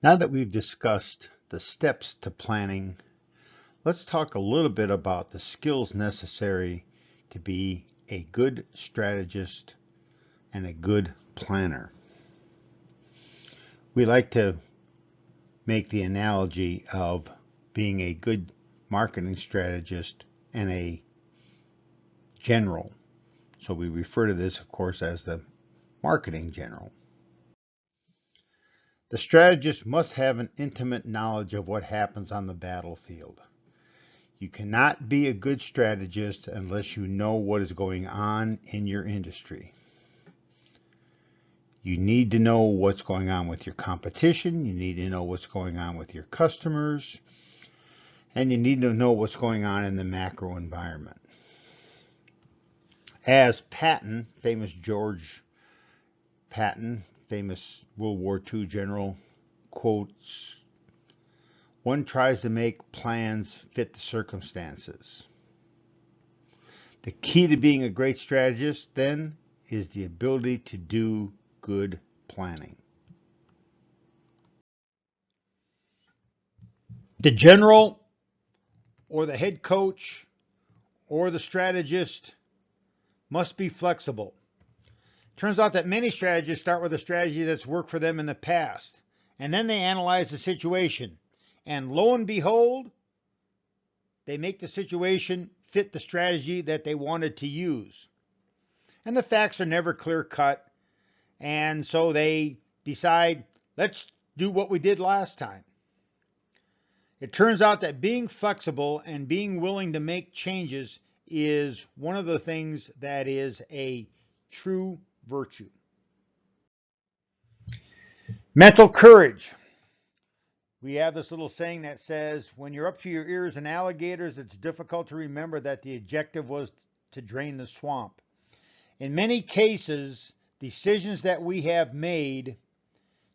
Now that we've discussed the steps to planning, let's talk a little bit about the skills necessary to be a good strategist and a good planner. We like to make the analogy of being a good marketing strategist and a general. So we refer to this, of course, as the marketing general. The strategist must have an intimate knowledge of what happens on the battlefield. You cannot be a good strategist unless you know what is going on in your industry. You need to know what's going on with your competition, you need to know what's going on with your customers, and you need to know what's going on in the macro environment. As Patton, famous George Patton, famous World War II general, quotes, "One tries to make plans fit the circumstances." The key to being a great strategist, then, is the ability to do good planning. The general or the head coach or the strategist must be flexible. Turns out that many strategists start with a strategy that's worked for them in the past, and then they analyze the situation, and lo and behold, they make the situation fit the strategy that they wanted to use. And the facts are never clear cut, and so they decide, let's do what we did last time. It turns out that being flexible and being willing to make changes is one of the things that is a true virtue. Mental courage. We have this little saying that says, when you're up to your ears in alligators, it's difficult to remember that the objective was to drain the swamp. In many cases, decisions that we have made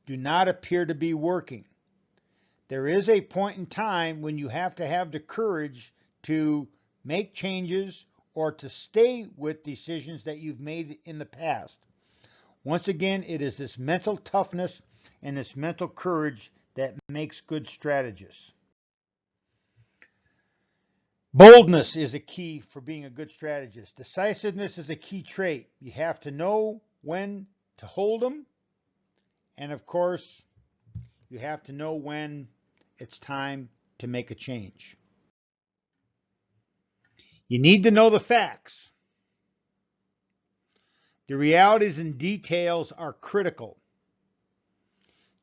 do not appear to be working. There is a point in time when you have to have the courage to make changes or to stay with decisions that you've made in the past. Once again, it is this mental toughness and this mental courage that makes good strategists. Boldness is a key for being a good strategist. Decisiveness is a key trait. You have to know when to hold them, and of course, you have to know when it's time to make a change. You need to know the facts. The realities and details are critical.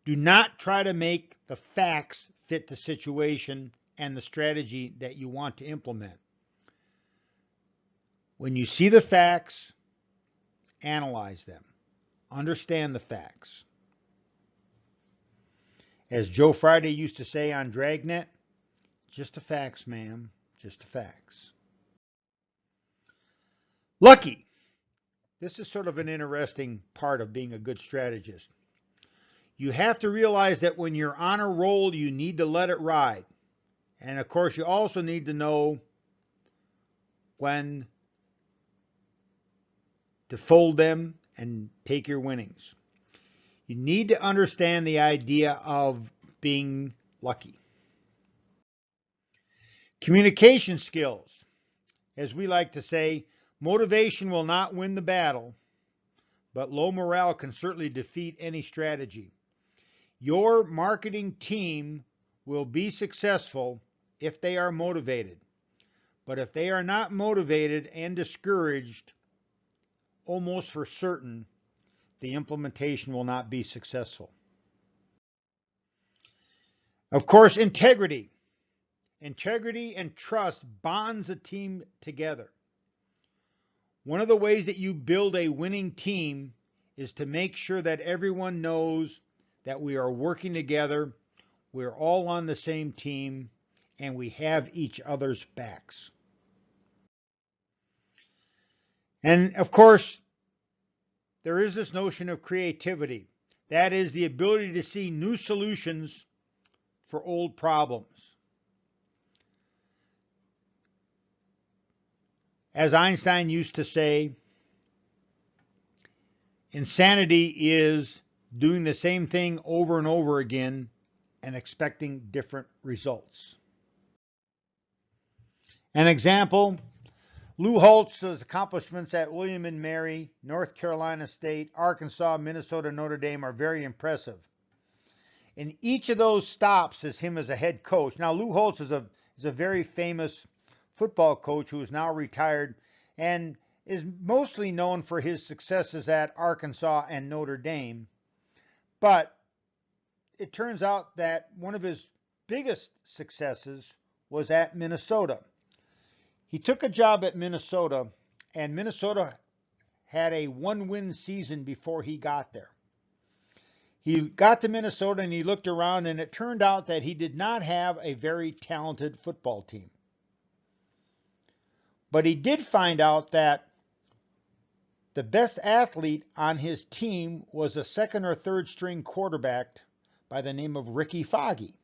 Do not try to make the facts fit the situation and the strategy that you want to implement. When you see the facts, analyze them. Understand the facts. As Joe Friday used to say on Dragnet, just the facts, ma'am, just the facts. Lucky. This is sort of an interesting part of being a good strategist. You have to realize that when you're on a roll, you need to let it ride. And of course, you also need to know when to fold them and take your winnings. You need to understand the idea of being lucky. Communication skills. As we like to say, motivation will not win the battle, but low morale can certainly defeat any strategy. Your marketing team will be successful if they are motivated. But if they are not motivated and discouraged, almost for certain, the implementation will not be successful. Of course, integrity. Integrity and trust bonds a team together. One of the ways that you build a winning team is to make sure that everyone knows that we are working together, we're all on the same team, and we have each other's backs. And of course, there is this notion of creativity. That is the ability to see new solutions for old problems. As Einstein used to say, insanity is doing the same thing over and over again and expecting different results. An example, Lou Holtz's accomplishments at William and Mary, North Carolina State, Arkansas, Minnesota, Notre Dame are very impressive. In each of those stops as him as a head coach. Now, Lou Holtz is a very famous football coach who is now retired and is mostly known for his successes at Arkansas and Notre Dame. But it turns out that one of his biggest successes was at Minnesota. He took a job at Minnesota, and Minnesota had a one-win season before he got there. He got to Minnesota and he looked around, and it turned out that he did not have a very talented football team. But he did find out that the best athlete on his team was a second or third string quarterback by the name of Ricky Foggy.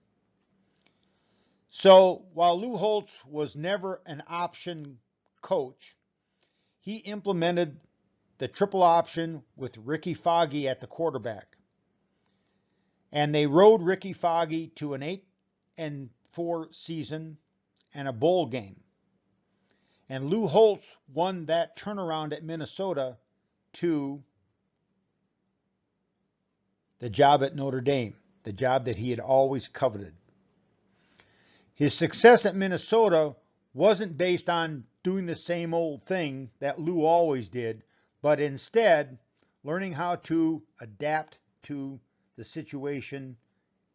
So while Lou Holtz was never an option coach, he implemented the triple option with Ricky Foggy at the quarterback. And they rode Ricky Foggy to an 8-4 season and a bowl game. And Lou Holtz won that turnaround at Minnesota to the job at Notre Dame, the job that he had always coveted. His success at Minnesota wasn't based on doing the same old thing that Lou always did, but instead learning how to adapt to the situation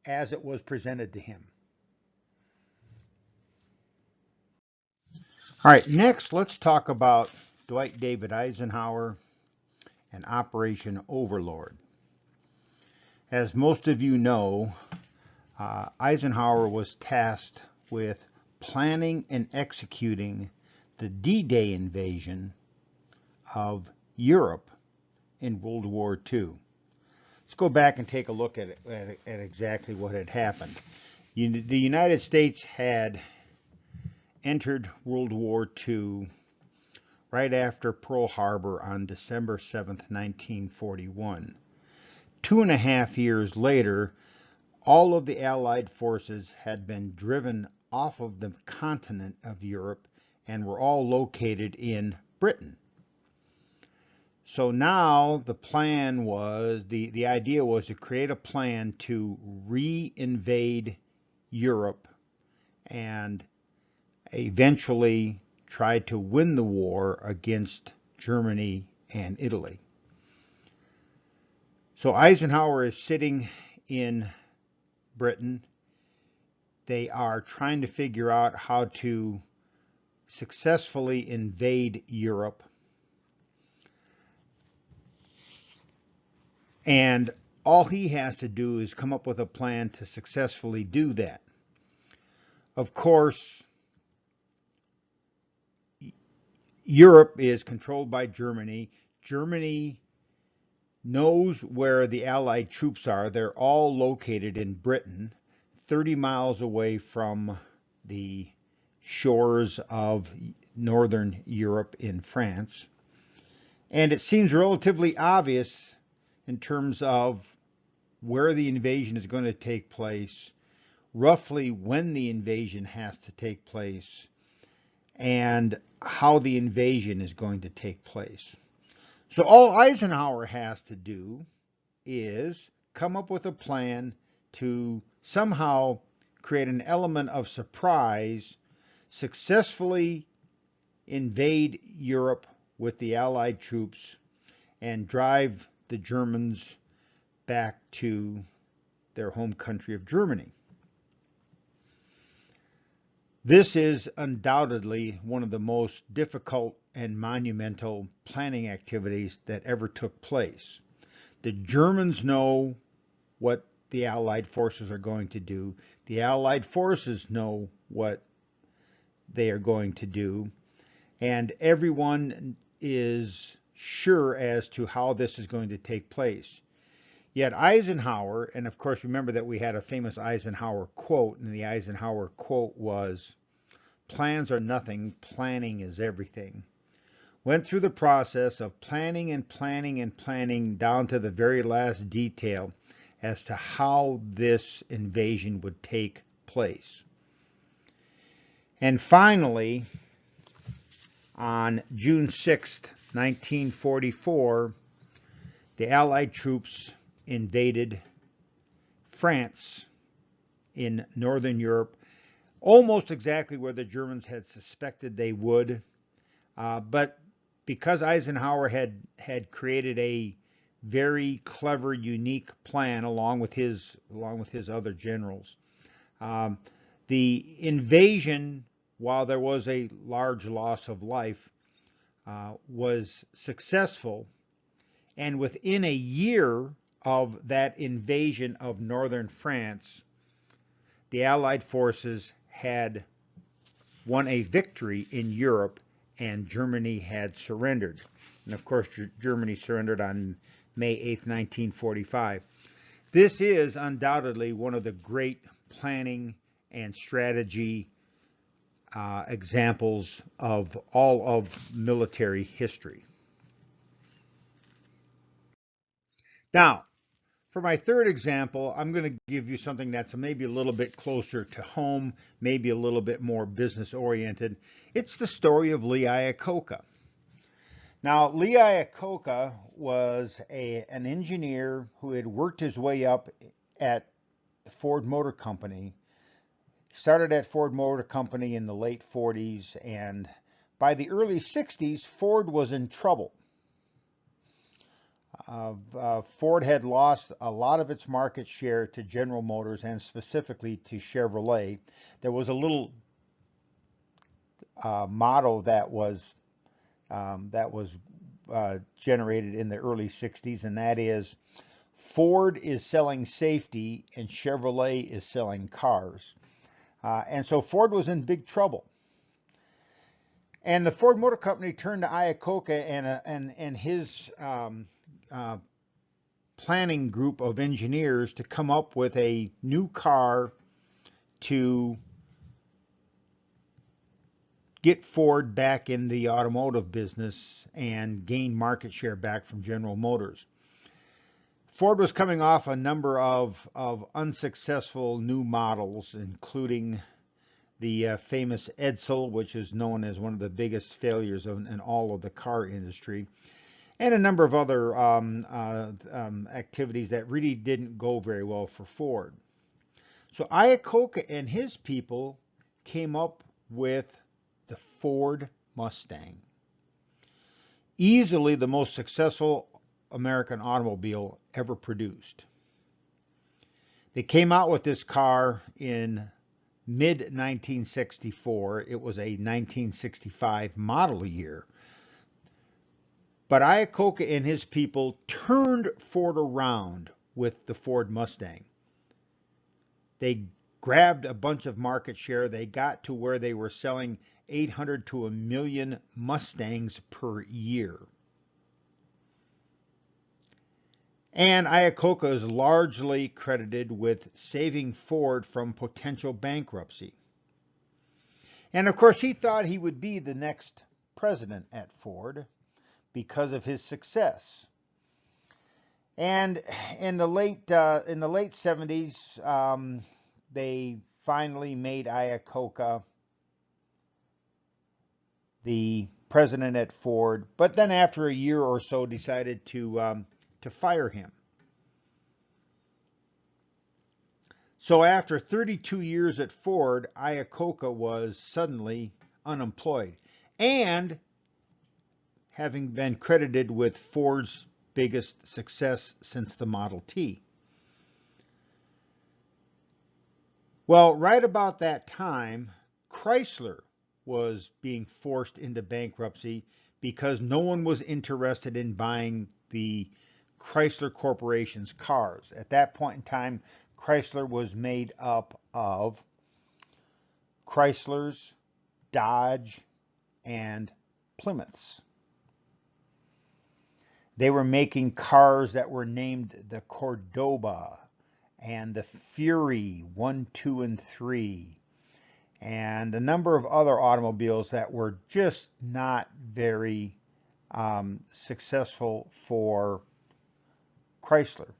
as it was presented to him. All right, next let's talk about Dwight David Eisenhower and Operation Overlord. As most of you know, Eisenhower was tasked with planning and executing the D-Day invasion of Europe in World War II. Let's go back and take a look at exactly what had happened. The United States had entered World War II right after Pearl Harbor on December 7th, 1941. 2.5 years later, all of the Allied forces had been driven off of the continent of Europe and were all located in Britain. So now the plan was, the idea was to create a plan to re-invade Europe and eventually try to win the war against Germany and Italy. So Eisenhower is sitting in Britain. They are trying to figure out how to successfully invade Europe. And all he has to do is come up with a plan to successfully do that. Of course, Europe is controlled by Germany. Germany knows where the Allied troops are. They're all located in Britain, 30 miles away from the shores of northern Europe in France. And it seems relatively obvious in terms of where the invasion is going to take place, roughly when the invasion has to take place, and how the invasion is going to take place. So all Eisenhower has to do is come up with a plan to somehow create an element of surprise, successfully invade Europe with the Allied troops, and drive the Germans back to their home country of Germany. This is undoubtedly one of the most difficult and monumental planning activities that ever took place. The Germans know what the Allied forces are going to do. The Allied forces know what they are going to do. And everyone is sure as to how this is going to take place. Yet Eisenhower, and of course remember that we had a famous Eisenhower quote, and the Eisenhower quote was, "Plans are nothing, planning is everything." Went through the process of planning and planning and planning down to the very last detail, as to how this invasion would take place. And finally, on June 6th, 1944, the Allied troops invaded France in Northern Europe, almost exactly where the Germans had suspected they would. But because Eisenhower had created a very clever, unique plan along with his other generals, the invasion, while there was a large loss of life, was successful. And within a year of that invasion of northern France, the Allied forces had won a victory in Europe, and Germany had surrendered. And of course, Germany surrendered on May 8th, 1945. This is undoubtedly one of the great planning and strategy examples of all of military history. Now, for my third example, I'm going to give you something that's maybe a little bit closer to home, maybe a little bit more business-oriented. It's the story of Lee Iacocca. Now, Lee Iacocca was an engineer who had worked his way up at Ford Motor Company. Started at Ford Motor Company in the late 40s, and by the early 60s, Ford was in trouble. Ford had lost a lot of its market share to General Motors and specifically to Chevrolet. There was a little motto that was generated in the early 60s, and that is, Ford is selling safety and Chevrolet is selling cars. And so Ford was in big trouble. And the Ford Motor Company turned to Iacocca and his planning group of engineers to come up with a new car to get Ford back in the automotive business and gain market share back from General Motors. Ford was coming off a number of unsuccessful new models, including the famous Edsel, which is known as one of the biggest failures in all of the car industry, and a number of other activities that really didn't go very well for Ford. So Iacocca and his people came up with the Ford Mustang. Easily the most successful American automobile ever produced. They came out with this car in mid-1964. It was a 1965 model year. But Iacocca and his people turned Ford around with the Ford Mustang. They grabbed a bunch of market share. They got to where they were selling 800 to 1 million Mustangs per year. And Iacocca is largely credited with saving Ford from potential bankruptcy. And of course, he thought he would be the next president at Ford because of his success. And in the late 70s, they finally made Iacocca the president at Ford, but then after a year or so decided to fire him. So after 32 years at Ford, Iacocca was suddenly unemployed, and having been credited with Ford's biggest success since the Model T. Well, right about that time, Chrysler was being forced into bankruptcy because no one was interested in buying the Chrysler Corporation's cars. At that point in time, Chrysler was made up of Chryslers, Dodge, and Plymouths. They were making cars that were named the Cordoba and the Fury 1, 2, and 3, and a number of other automobiles that were just not very successful for Chrysler.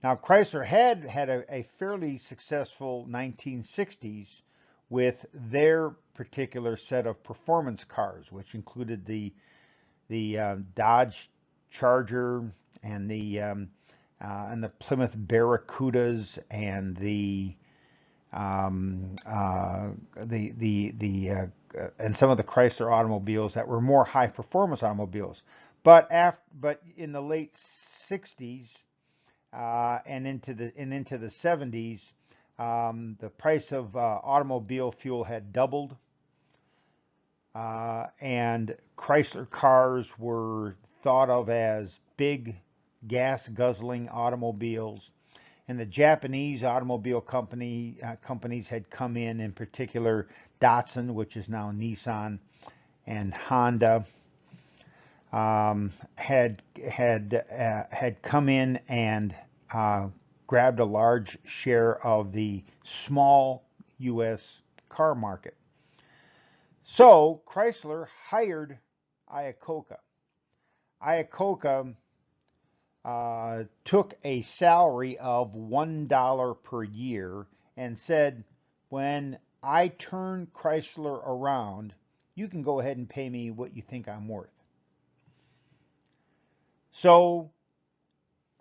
Now, Chrysler had a fairly successful 1960s with their particular set of performance cars, which included the Dodge Charger and the Plymouth Barracudas and and some of the Chrysler automobiles that were more high performance automobiles. But in the late 60s and into the 70s, the price of automobile fuel had doubled, and Chrysler cars were thought of as big gas guzzling automobiles. And the Japanese automobile companies had come in particular Datsun, which is now Nissan, and Honda, had come in and grabbed a large share of the small U.S. car market. So Chrysler hired Iacocca. Iacocca took a salary of $1 per year and said, when I turn Chrysler around, you can go ahead and pay me what you think I'm worth. So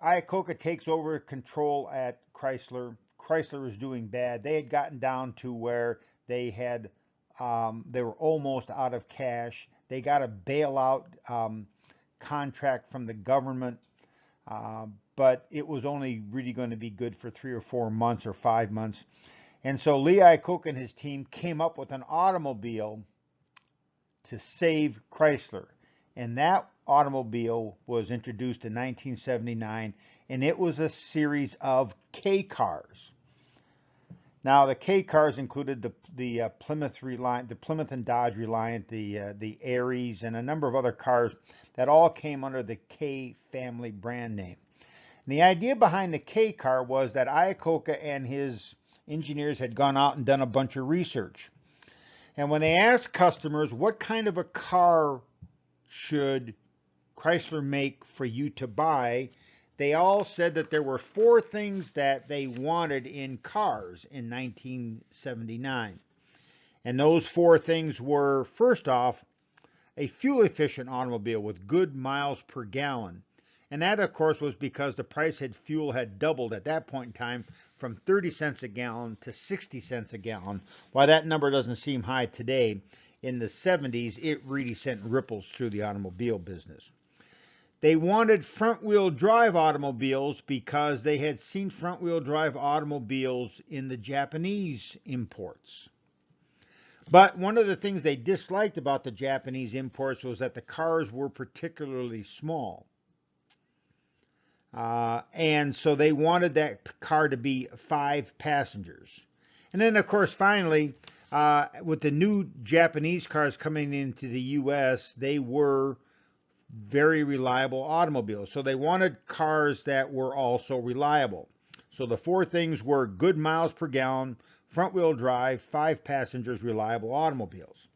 Iacocca takes over control at Chrysler. Chrysler was doing bad. They had gotten down to where they were almost out of cash. They got a bailout contract from the government. But it was only really going to be good for 3 or 4 months or 5 months. And so Lee Iacocca and his team came up with an automobile to save Chrysler. And that automobile was introduced in 1979, and it was a series of K cars. Now, the K cars included the Plymouth Reliant, the Plymouth and Dodge Reliant, the Aries, and a number of other cars that all came under the K family brand name. And the idea behind the K car was that Iacocca and his engineers had gone out and done a bunch of research. And when they asked customers, what kind of a car should Chrysler make for you to buy, they all said that there were 4 things that they wanted in cars in 1979. And those 4 things were, first off, a fuel-efficient automobile with good miles per gallon. And that, of course, was because the price of fuel had doubled at that point in time from 30 cents a gallon to 60 cents a gallon. While that number doesn't seem high today, in the 70s, it really sent ripples through the automobile business. They wanted front-wheel drive automobiles because they had seen front-wheel drive automobiles in the Japanese imports. But one of the things they disliked about the Japanese imports was that the cars were particularly small. And so they wanted that car to be 5 passengers. And then, of course, finally, with the new Japanese cars coming into the U.S., they were very reliable automobiles. So they wanted cars that were also reliable. So the 4 things were good miles per gallon, front-wheel drive, 5 passengers, reliable automobiles.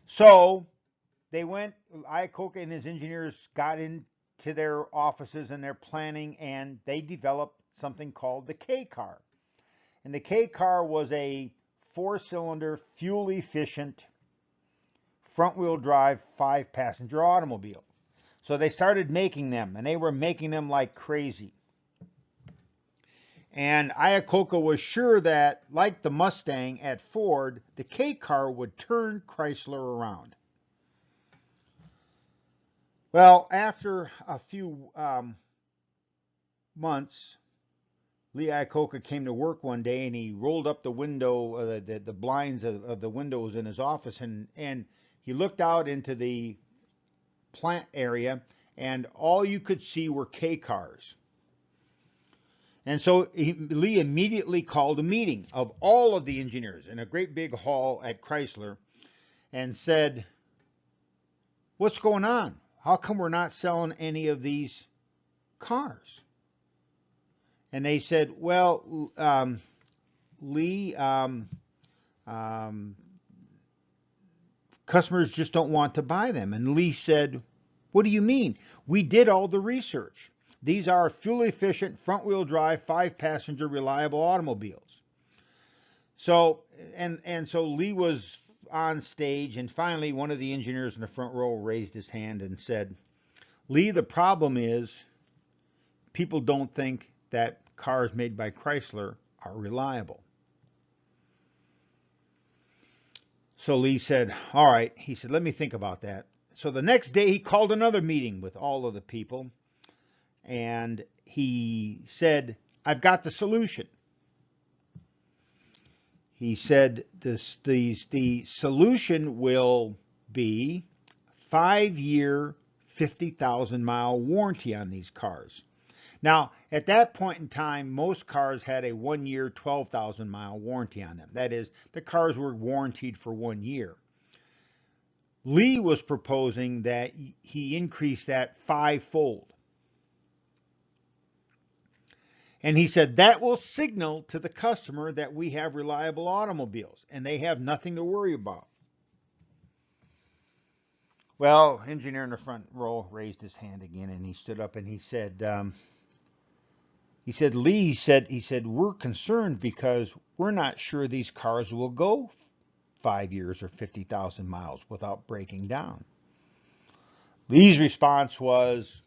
So they went, Iacocca and his engineers got into their offices and their planning, and they developed something called the K car. And the K car was a 4-cylinder, fuel-efficient, front-wheel drive, 5-passenger automobile. So they started making them, and they were making them like crazy. And Iacocca was sure that, like the Mustang at Ford, the K car would turn Chrysler around. Well, after a few months, Lee Iacocca came to work one day, and he rolled up the window, the blinds of the windows in his office, and he looked out into the plant area, and all you could see were K cars. And so Lee immediately called a meeting of all of the engineers in a great big hall at Chrysler and said, "What's going on? How come we're not selling any of these cars?" And they said, "Well, Lee, customers just don't want to buy them." And Lee said, "What do you mean? We did all the research. These are fuel-efficient, front-wheel drive, 5-passenger, reliable automobiles. So, so Lee was on stage, and finally one of the engineers in the front row raised his hand and said, "Lee, the problem is people don't think that cars made by Chrysler are reliable." So Lee said, "All right." He said, "Let me think about that." So the next day he called another meeting with all of the people, and he said, "I've got the solution." He said the solution will be 5-year, 50,000-mile warranty on these cars. Now, at that point in time, most cars had a 1-year, 12,000-mile warranty on them. That is, the cars were warranted for 1 year. Lee was proposing that he increase that 5-fold. And he said that will signal to the customer that we have reliable automobiles and they have nothing to worry about. Well, engineer in the front row raised his hand again, and he stood up and he said, "Lee," he said, "we're concerned because we're not sure these cars will go 5 years or 50,000 miles without breaking down." Lee's response was,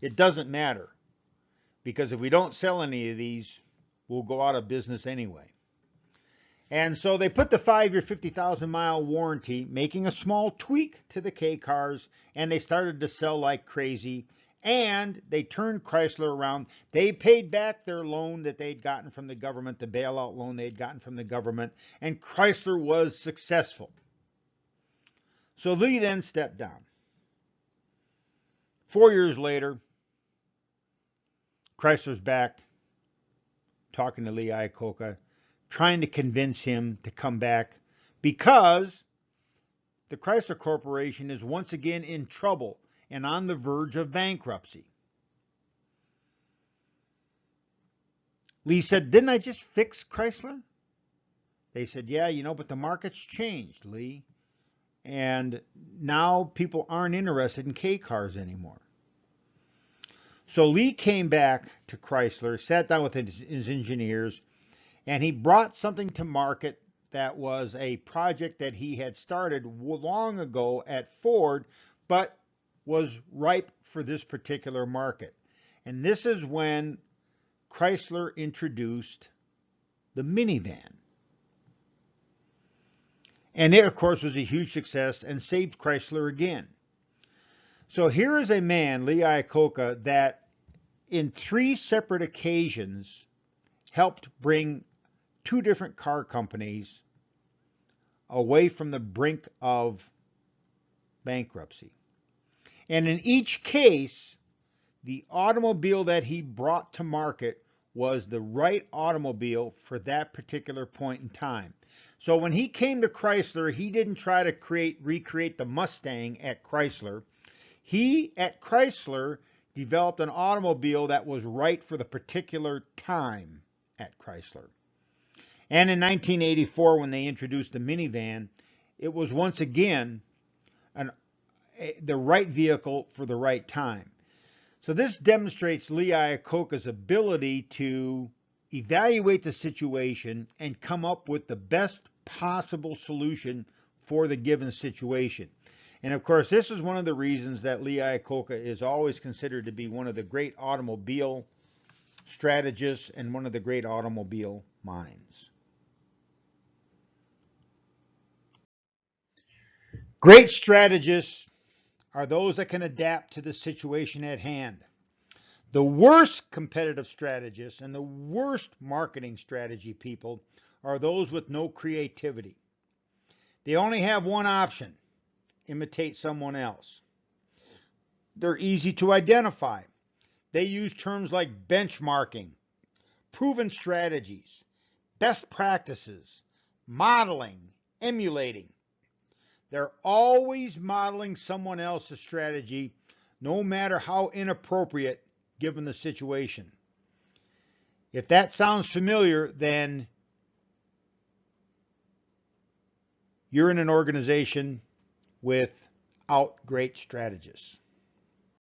"It doesn't matter, because if we don't sell any of these, we'll go out of business anyway." And so they put the 5-year, 50,000-mile warranty, making a small tweak to the K cars, and they started to sell like crazy. And they turned Chrysler around. They paid back their loan that they'd gotten from the government, the bailout loan they'd gotten from the government, and Chrysler was successful. So Lee then stepped down. 4 years later, Chrysler's back, talking to Lee Iacocca, trying to convince him to come back because the Chrysler Corporation is once again in trouble and on the verge of bankruptcy. Lee said, "Didn't I just fix Chrysler?" They said, "Yeah, but the market's changed, Lee. And now people aren't interested in K cars anymore." So Lee came back to Chrysler, sat down with his engineers, and he brought something to market that was a project that he had started long ago at Ford, but was ripe for this particular market. And this is when Chrysler introduced the minivan. And it, of course, was a huge success and saved Chrysler again. So here is a man, Lee Iacocca, that in 3 separate occasions helped bring 2 different car companies away from the brink of bankruptcy. And in each case, the automobile that he brought to market was the right automobile for that particular point in time. So when he came to Chrysler, he didn't try to recreate the Mustang at Chrysler. He, at Chrysler, developed an automobile that was right for the particular time at Chrysler. And in 1984, when they introduced the minivan, it was once again the right vehicle for the right time. So this demonstrates Lee Iacocca's ability to evaluate the situation and come up with the best possible solution for the given situation. And of course, this is one of the reasons that Lee Iacocca is always considered to be one of the great automobile strategists and one of the great automobile minds. Great strategists are those that can adapt to the situation at hand. The worst competitive strategists and the worst marketing strategy people are those with no creativity. They only have one option: imitate someone else. They're easy to identify. They use terms like benchmarking, proven strategies, best practices, modeling, emulating. They're always modeling someone else's strategy, no matter how inappropriate given the situation. If that sounds familiar, then you're in an organization without great strategists.